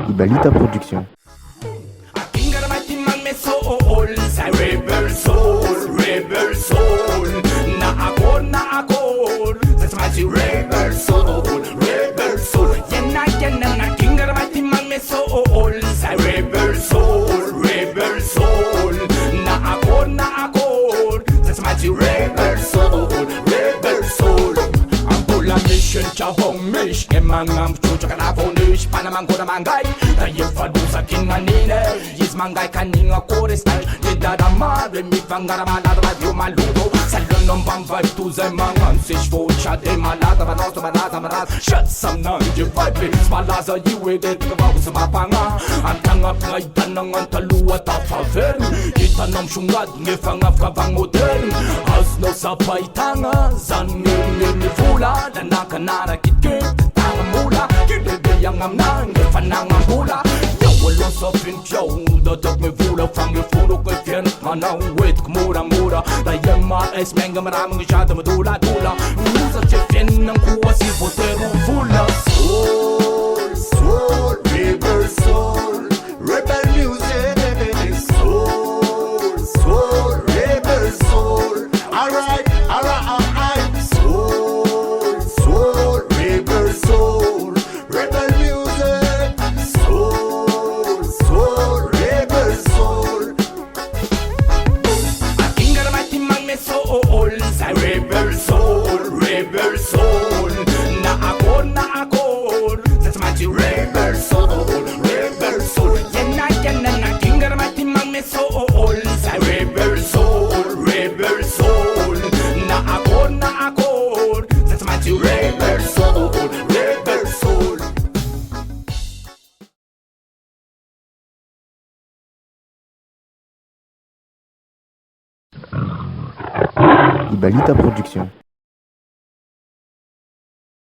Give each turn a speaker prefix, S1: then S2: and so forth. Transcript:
S1: Ibalita Production.
S2: Rebel soul, na akor, that's my rebel soul, yana na kinga mighty man me soul, say rebel soul, na akor, that's my rebel soul. Ang pula mission cha homish, kemangam chucha kalafonish, panamang ko na mangay, tayo fadu sa kinanine, yes mangay kaninga kore style. Da madre mi vangara malata radio maludo Salon non bam vibe tu zai mangan Se shvocha de malata Vanosto banata marat Shut some nun you vibe Smalaza you with it Kavaw sa mapanga Ang tangap ngay tanangan talua ta favor Itanam syungad Ngefangap kavang modern Hasno sa paitanga Zanin ni fula Nanakanara kitkit Tanga mula Kididiyang amnan Ngefanang ambula Wala sa pinpyaw Dadag may vula Fang ifuno kay fiyan Manawit kumura-mura Dahil maes Menga maraming isyada madula-dula Usa chefen ng kuwa Si Botero Fula
S3: Soul, rebel music Soul, rebel soul Alright Soul, rebel soul Rebel music Soul, rebel soul
S2: Aking mighty man me soul Say rebel soul Na akor That's my rebel soul Yana na king mighty man me soul Say rebel soul Na akor That's my rebel soul
S1: Ibalita Production.